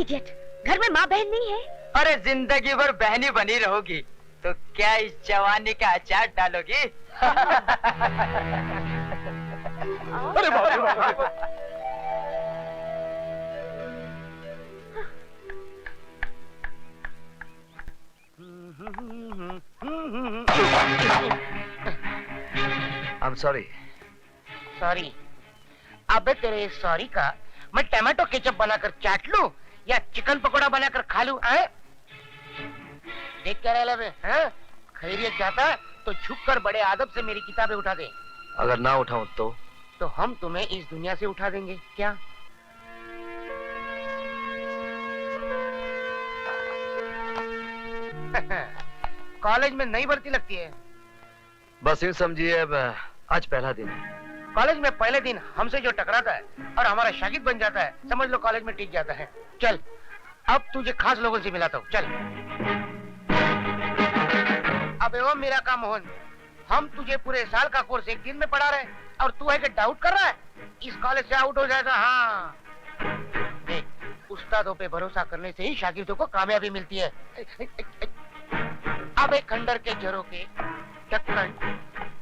Idiot, घर में माँ बहन नहीं है? अरे जिंदगी भर बहनी बनी रहोगी तो क्या इस जवानी का अचार डालोगी? अरे बाप रे बाप। I'm sorry. सॉरी। अबे तेरे सॉरी का मैं टमाटो केचप बनाकर चाट लूं या चिकन पकोड़ा बनाकर खा लूं? देख क्या रहा है? खैरियत चाहता तो झुककर बड़े आदब से मेरी किताबें उठा दे। अगर ना उठाऊं तो हम तुम्हें इस दुनिया से उठा देंगे क्या? कॉलेज में नई भर्ती लगती है। बस यूं समझिए अब आज पहला दिन है। कॉलेज में पहले दिन हमसे जो टकराता है और हमारा शागिर्द बन जाता है, समझ लो कॉलेज में टिक जाता है। चल अब तुझे खास लोगों से मिलाता हूँ, चल। अबे वो मेरा काम मोहन, हम तुझे पूरे साल का कोर्स एक दिन में पढ़ा रहे और तू है कि डाउट कर रहा है इस कॉलेज से आउट हो जाएगा। हाँ देख, उस्तादों पे भरोसा करने से ही शागिर्दों को कामयाबी मिलती है। अब एक खंडर के झरोके ढक्कन,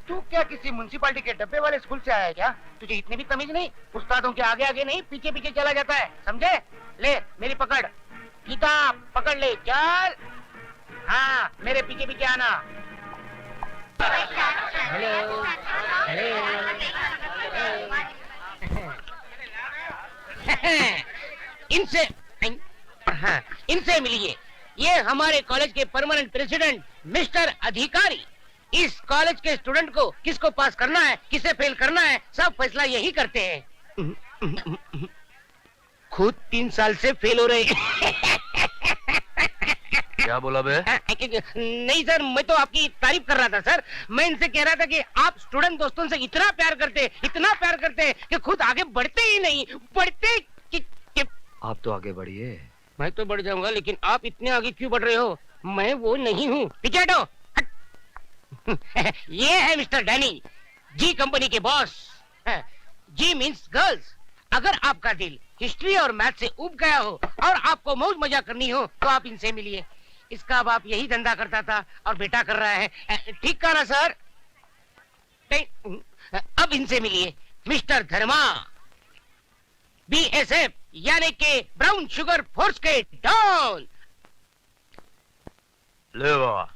तू क्या किसी म्युनिसिपालिटी के डब्बे वाले स्कूल से आया है क्या? तुझे इतनी भी तमीज नहीं? उस्तादों के आगे आगे नहीं, पीछे पीछे चला जाता है, समझे? ले मेरी पकड़, किताब पकड़ ले, चल। हाँ मेरे पीछे पीछे आना। हेलो इनसे हाँ, इनसे मिलिए। ये हमारे कॉलेज के परमानेंट प्रेसिडेंट मिस्टर अधिकारी। इस कॉलेज के स्टूडेंट को किसको पास करना है, किसे फेल करना है, सब फैसला यही करते हैं। खुद 3 साल से फेल हो रहे। क्या बोला बे? नहीं सर, मैं तो आपकी तारीफ कर रहा था सर। मैं इनसे कह रहा था कि आप स्टूडेंट दोस्तों से इतना प्यार करते कि खुद आगे बढ़ते ही नहीं, बढ़ते कि... आप तो आगे बढ़िए। मैं तो बढ़ जाऊंगा, लेकिन आप इतने आगे क्यों बढ़ रहे हो? मैं वो नहीं हूँ। पीछे हटो। ये है मिस्टर डैनी, जी कंपनी के बॉस। जी मीन्स गर्ल्स। अगर आपका दिल हिस्ट्री और मैथ से उब गया हो और आपको मौज मजा करनी हो तो आप इनसे मिलिए। इसका बाप यही धंधा करता था और बेटा कर रहा है। ठीक कहा ना सर? अब इनसे मिलिए, मिस्टर धर्मा, BSF यानी के ब्राउन शुगर फोर्स के डॉन। ले बाबा।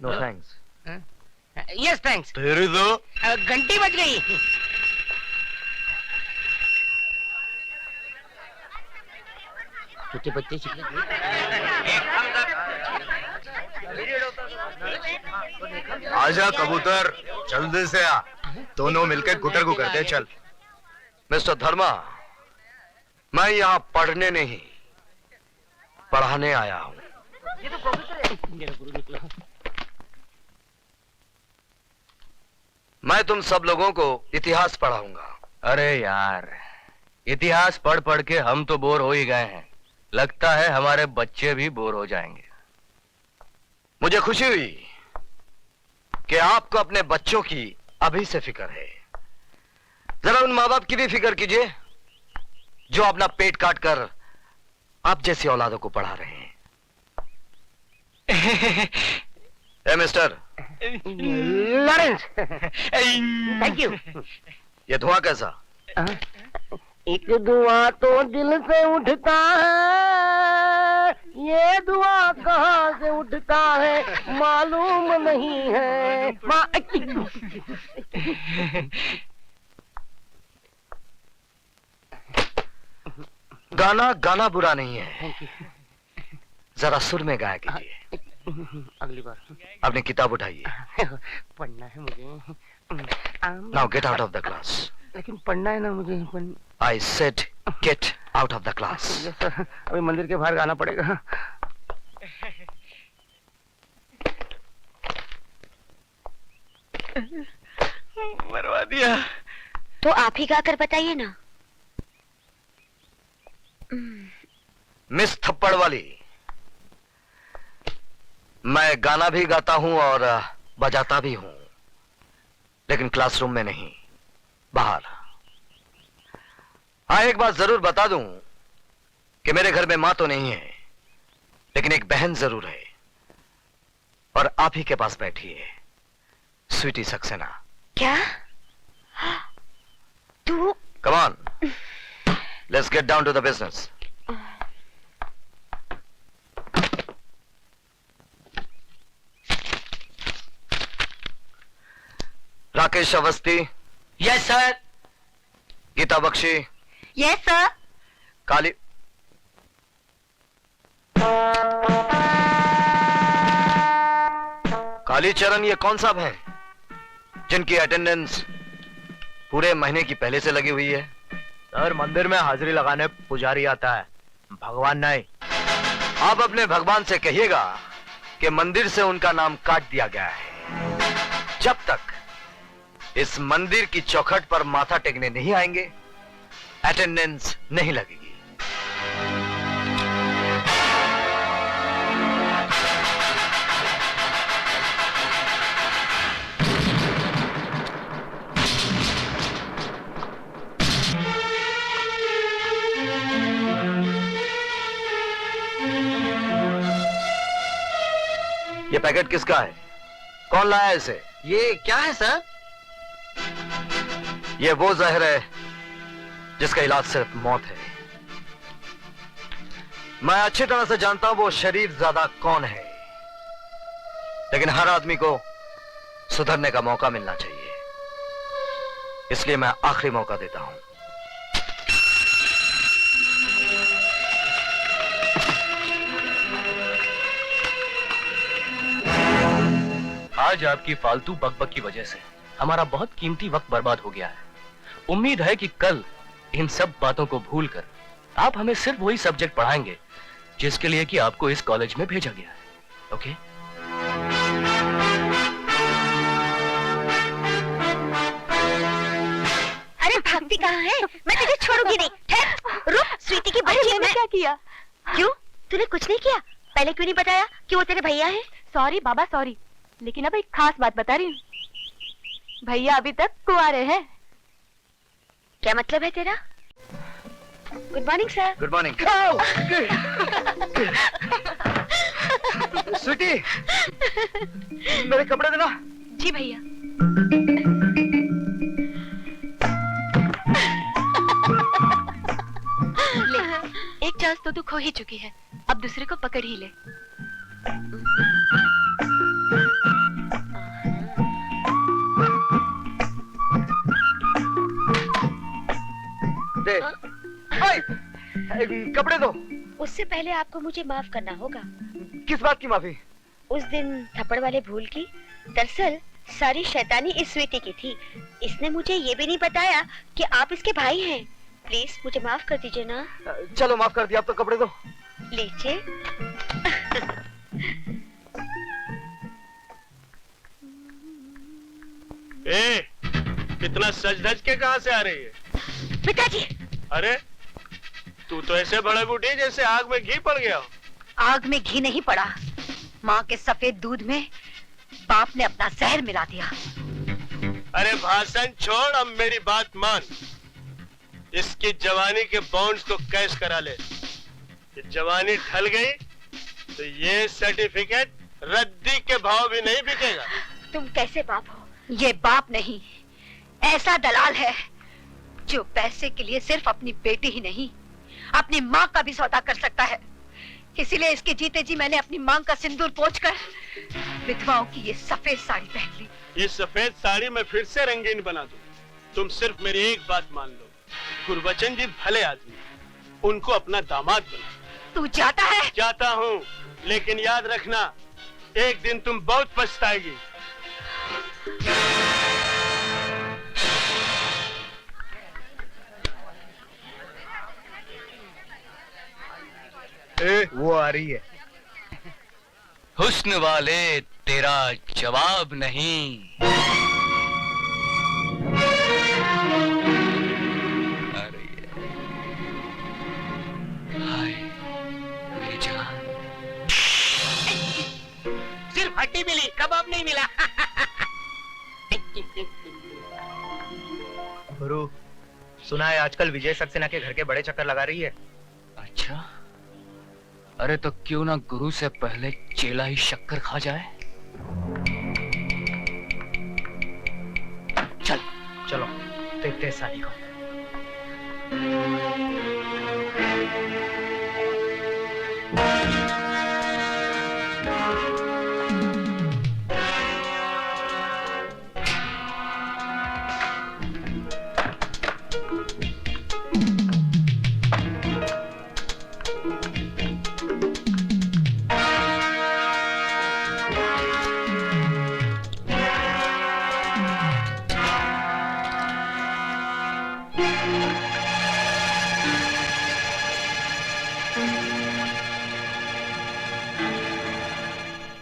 No thanks. Yes thanks. तेरी तो घंटी बज गई। छोटे बच्चे आजा कबूतर, जल्दी से आ। दोनों मिलकर गुटर को करते चल। मिस्टर धर्मा, मैं यहाँ पढ़ने नहीं पढ़ाने आया हूँ। ये तो प्रोफेसर है। मेरा गुरु निकला। मैं तुम सब लोगों को इतिहास पढ़ाऊंगा। अरे यार, इतिहास पढ़ पढ़ के हम तो बोर हो ही गए हैं। लगता है हमारे बच्चे भी बोर हो जाएंगे। मुझे खुशी हुई कि आपको अपने बच्चों की अभी से फिक्र है। जरा उन माँ बाप की भी फिक्र कीजिए जो अपना पेट काट कर आप जैसी औलादों को पढ़ा रहे हैं। ए मिस्टर लॉरेंस, थैंक यू। ये धुआं कैसा? एक धुआं तो दिल से उठता है, ये धुआं कहाँ से उठता है मालूम नहीं है। गाना गाना बुरा नहीं है, जरा सुर में गाया कीजिए। अगली बार। अपनी किताब उठाइए। पढ़ना है मुझे। Now get out of the class. लेकिन पढ़ना है ना मुझे। I said get out of the class. अभी मंदिर के बाहर गाना पड़ेगा। मरवा दिया। तो आप ही गाकर बताइए ना। मिस थप्पड़ वाली, मैं गाना भी गाता हूं और बजाता भी हूं, लेकिन क्लासरूम में नहीं, बाहर। हाँ, एक बात जरूर बता दूं कि मेरे घर में मां तो नहीं है, लेकिन एक बहन जरूर है, और आप ही के पास बैठी है, स्वीटी सक्सेना। क्या? तू? Come on, let's get down to the business. Rakesh Awasthi. Yes sir. Geeta Bakshi. Yes sir. Kali Kalicharan, ये कौन साहब हैं जिनकी अटेंडेंस पूरे महीने की पहले से लगी हुई है? सर, मंदिर में हाजिरी लगाने पुजारी आता है, भगवान नहीं। आप अपने भगवान से कहिएगा कि मंदिर से उनका नाम काट दिया गया है। जब तक इस मंदिर की चौखट पर माथा टेकने नहीं आएंगे, अटेंडेंस नहीं लगेगी। ये पैकेट किसका है? कौन लाया इसे? ये क्या है सर? ये वो जहर है जिसका इलाज सिर्फ मौत है। मैं अच्छी तरह से जानता हूं वो शरीफ ज्यादा कौन है, लेकिन हर आदमी को सुधरने का मौका मिलना चाहिए, इसलिए मैं आखिरी मौका देता हूं। आज आपकी फालतू बकबक की वजह से हमारा बहुत कीमती वक्त बर्बाद हो गया है। उम्मीद है कि कल इन सब बातों को भूलकर आप हमें सिर्फ वही सब्जेक्ट पढ़ाएंगे जिसके लिए कि आपको इस कॉलेज में भेजा गया है। ओके? अरे भागती कहाँ है? मैं तुझे छोड़ूंगी नहीं। ठहर, रुक। स्वीटी की बच्ची है। मैं क्या किया? क्यों? तूने कुछ नहीं किया? पहले क्यों नहीं बताया कि वो तेरे भैया है? सॉरी बाबा सॉरी, लेकिन अब एक खास बात बता रही हूँ, भैया अभी तक कुंवारे हैं। क्या मतलब है तेरा? Good morning sir. Good morning. Sweetie, मेरे कपड़े देना। जी भैया। ले, एक चांस तो तू खो ही चुकी है, अब दूसरे को पकड़ ही ले। दे। ओए, कपड़े दो। उससे पहले आपको मुझे माफ करना होगा। किस बात की माफी? उस दिन थप्पड़ वाले भूल की। दरअसल सारी शैतानी इस स्वीटी की थी। इसने मुझे ये भी नहीं बताया कि आप इसके भाई हैं। प्लीज मुझे माफ कर दीजिए ना। चलो माफ कर दिया, अब तो कपड़े दो। लीजिए। कितना सज धज के कहाँ से आ रही है? पिताजी। अरे तू तो ऐसे भड़क उठी जैसे आग में घी पड़ गया हो। आग में घी नहीं पड़ा, माँ के सफेद दूध में बाप ने अपना जहर मिला दिया। अरे भाषण छोड़, अब मेरी बात मान। इसकी जवानी के बॉन्ड्स को कैश करा ले। ये जवानी ढल गई तो ये सर्टिफिकेट रद्दी के भाव भी नहीं बिकेगा। तुम कैसे बाप हो? ये बाप नहीं, ऐसा दलाल है जो पैसे के लिए सिर्फ अपनी बेटी ही नहीं, अपनी माँ का भी सौदा कर सकता है। इसीलिए इसके जीते जी मैंने अपनी मांग का सिंदूर पोंछकर विधवाओं की ये सफेद साड़ी पहन ली। ये सफेद साड़ी मैं फिर से रंगीन बना दूं। तुम सिर्फ मेरी एक बात मान लो, गुरबचन जी भले आदमी, उनको अपना दामाद बना। तू जाता है? जाता हूँ, लेकिन याद रखना, एक दिन तुम बहुत पछताएगी। वो आ रही है। हुस्न वाले तेरा जवाब नहीं। अरे हाय मेरी जान। सिर्फ हड्डी मिली, कबाब नहीं मिला। गुरु, सुना है आजकल विजय सक्सेना के घर के बड़े चक्कर लगा रही है। अच्छा, अच्छा, अरे तो क्यों ना गुरु से पहले चेला ही शक्कर खा जाए। चल चलो देखते हैं शादी को।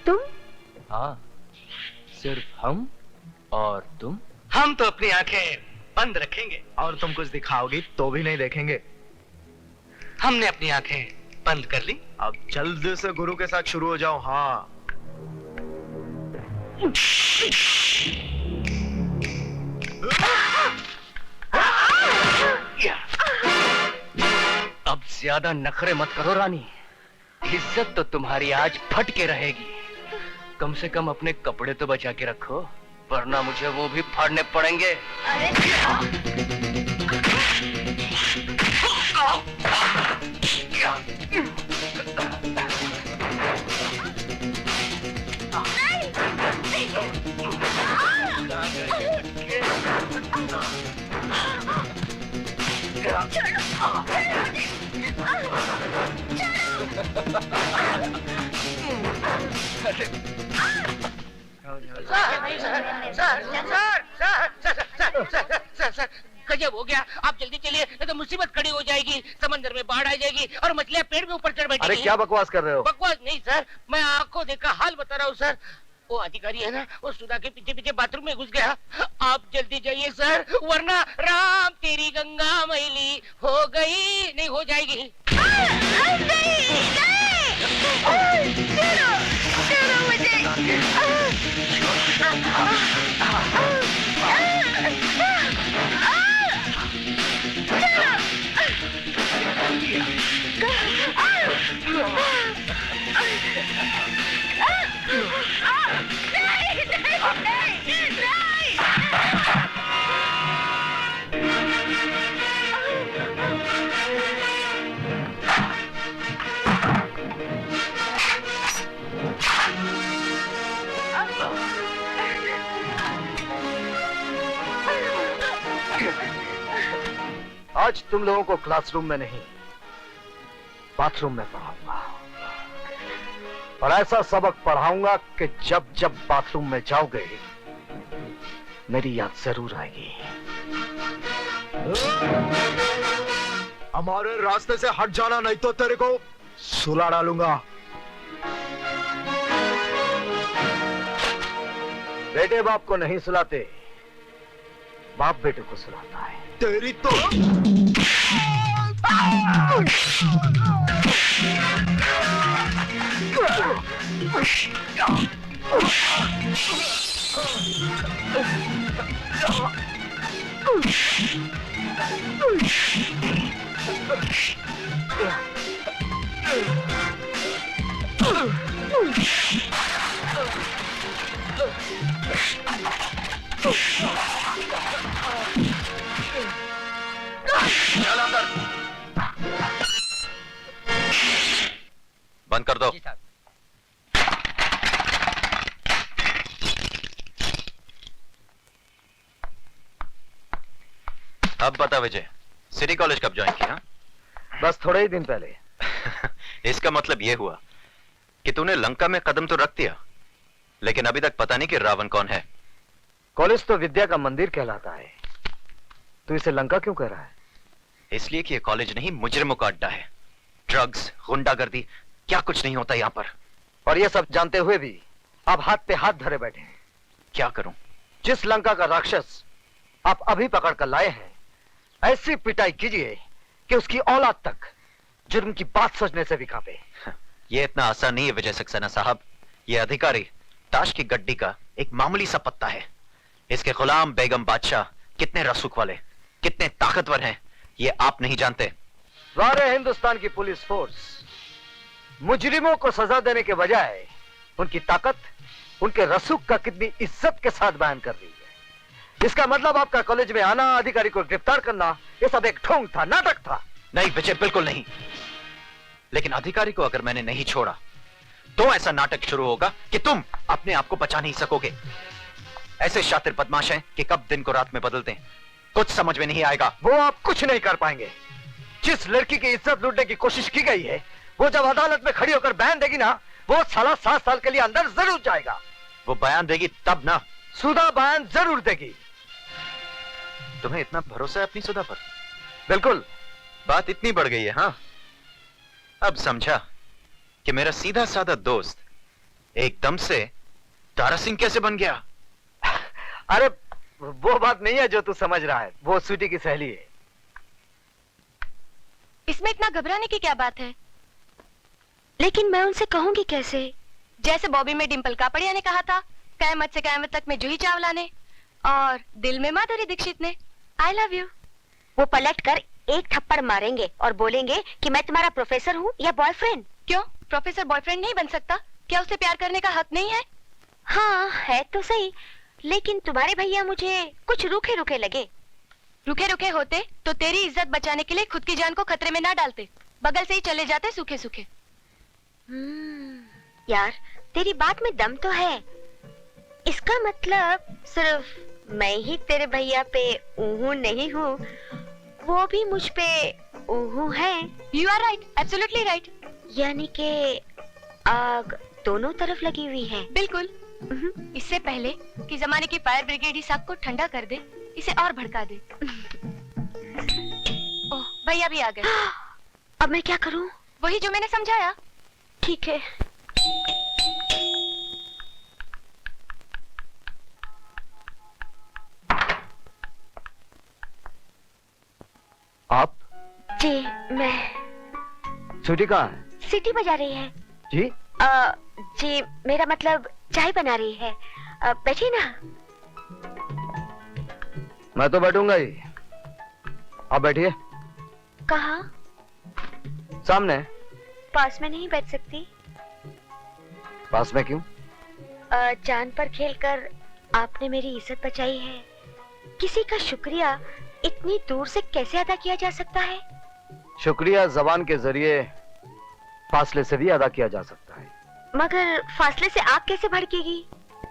तुम? हाँ, सिर्फ हम और तुम। हम तो अपनी आंखें बंद रखेंगे और तुम कुछ दिखाओगी तो भी नहीं देखेंगे। हमने अपनी आंखें बंद कर ली, अब जल्दी से गुरु के साथ शुरू हो जाओ। हाँ अब ज्यादा नखरे मत करो रानी, इज्जत तो तुम्हारी आज फट के रहेगी। कम से कम अपने कपड़े तो बचा के रखो, वरना मुझे वो भी फाड़ने पड़ेंगे। सर, गजब हो गया। आप जल्दी चलिए, नहीं तो मुसीबत खड़ी हो जाएगी। समंदर में बाढ़ आ जाएगी और मछलियां पेड़ में ऊपर चढ़ बैठेगी। अरे क्या बकवास कर रहे हो? बकवास नहीं सर, मैं आंखों देखा हाल बता रहा हूँ सर। वो अधिकारी है ना, वो सुधा के पीछे पीछे बाथरूम में घुस गया। आप जल्दी जाइए सर, वरना राम तेरी गंगा मैली हो गई नहीं हो जाएगी। आज तुम लोगों को क्लासरूम में नहीं, बाथरूम में पढ़ाऊंगा, और ऐसा सबक पढ़ाऊंगा कि जब जब बाथरूम में जाओगे मेरी याद जरूर आएगी। हमारे रास्ते से हट जाना, नहीं तो तेरे को सुला डालूंगा। बेटे बाप को नहीं सुलाते, बाप बेटे को सुलाता है। तेरी तो बंद कर दो। अब बता विजय, सिटी कॉलेज कब ज्वाइन किया? बस थोड़े ही दिन पहले। इसका मतलब यह हुआ कि तूने लंका में कदम तो रख दिया, लेकिन अभी तक पता नहीं कि रावण कौन है। कॉलेज तो विद्या का मंदिर कहलाता है, तू इसे लंका क्यों कह रहा है? इसलिए कि यह कॉलेज नहीं, मुजरिमों का अड्डा है। ड्रग्स, गुंडागर्दी, क्या कुछ नहीं होता यहाँ पर। और ये सब जानते हुए भी आप हाथ पे हाथ धरे बैठे हैं। क्या करूं? जिस लंका का राक्षस आप अभी पकड़ कर लाए हैं, ऐसी पिटाई कीजिए कि उसकी औलाद तक जुर्म की बात सोचने से भी कांपे। यह इतना आसान नहीं है विजय सक्सेना साहब। यह अधिकारी ताश की गड्डी का एक मामूली सा पत्ता है। इसके गुलाम बेगम बादशाह कितने रसूख वाले, कितने ताकतवर हैं, ये आप नहीं जानते। सारे हिंदुस्तान की पुलिस फोर्स मुजरिमों को सजा देने के बजाय उनकी ताकत, उनके रसूख का कितनी इज्जत के साथ बयान कर रही है। इसका मतलब आपका कॉलेज में आना, अधिकारी को गिरफ्तार करना, ये सब एक ढोंग था, नाटक था। नहीं विजय, बिल्कुल नहीं। लेकिन अधिकारी को अगर मैंने नहीं छोड़ा तो ऐसा नाटक शुरू होगा कि तुम अपने आप को बचा नहीं सकोगे। ऐसे शातिर बदमाश हैं कि कब दिन को रात में बदलते हैं, कुछ समझ में नहीं आएगा। वो आप कुछ नहीं कर पाएंगे। जिस लड़की की इज्जत लूटने की कोशिश की गई है, वो जब अदालत में खड़ी होकर बयान देगी ना, वो साला 7 साल के लिए अंदर जरूर जाएगा। वो बयान देगी तब ना। सुधा बयान जरूर देगी। तुम्हें इतना भरोसा है अपनी सुधा पर? बिल्कुल। बात इतनी बढ़ गई है। हाँ, अब समझा कि मेरा सीधा साधा दोस्त एकदम से तारा सिंह कैसे बन गया। अरे वो बात नहीं है जो तू समझ रहा है, वो स्वीटी की सहेली है। इसमें इतना घबराने की क्या बात है? लेकिन मैं उनसे कहूंगी कैसे? जैसे बॉबी में डिंपल कापड़िया ने कहा था, कयामत से कयामत तक में जूही चावला ने, और दिल में माधुरी दीक्षित ने, आई लव यू। वो पलट कर एक थप्पड़ मारेंगे और बोलेंगे कि मैं तुम्हारा प्रोफेसर हूँ या बॉयफ्रेंड। क्यों, प्रोफेसर बॉयफ्रेंड नहीं बन सकता? क्या उसे प्यार करने का हक नहीं है? हाँ है तो सही, लेकिन तुम्हारे भैया मुझे कुछ रूखे रूखे लगे। रुके रुके होते तो तेरी इज्जत बचाने के लिए खुद की जान को खतरे में ना डालते, बगल से ही चले जाते सूखे सूखे। यार तेरी बात में दम तो है। इसका मतलब सिर्फ मैं ही तेरे भैया पे ऊहू नहीं हूँ, वो भी मुझ पे ऊहू है। You are right, absolutely right. यानी कि आग दोनों तरफ लगी हुई है। बिल्कुल। इससे पहले कि जमाने की फायर ब्रिगेड इस आग को ठंडा कर दे, इसे और भड़का दे। ओह, भैया भी आ गए। अब मैं क्या करूं? वही जो मैंने समझाया। ठीक है। आप? जी मैं। स्वीटी कहाँ है? सीटी बजा रही है। जी? जी मेरा मतलब चाय बना रही है। बैठिए ना। मैं तो बैठूंगा ही, आप बैठिए। कहाँ? सामने। पास में नहीं बैठ सकती? पास में क्यों? जान पर खेलकर आपने मेरी इज्जत बचाई है। किसी का शुक्रिया इतनी दूर से कैसे अदा किया जा सकता है? शुक्रिया जबान के जरिए फासले से भी अदा किया जा सकता है। मगर फासले से आग कैसे भड़केगी?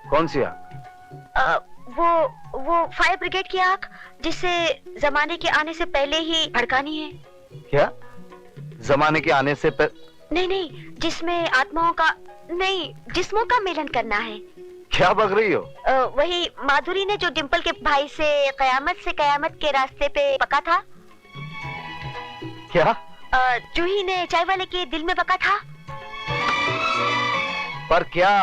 कौन सी आग? वो फायर ब्रिगेड की आग, जिसे जमाने के आने से पहले ही भड़कानी है। क्या? जमाने के आने से नहीं, जिसमें आत्माओं का नहीं, जिस्मों का मिलन करना है। क्या बक रही हो? वही माधुरी ने जो डिंपल के भाई से कयामत के रास्ते पे बका था। क्या? जूही ने चाय वाले के दिल में बका था। पर क्या?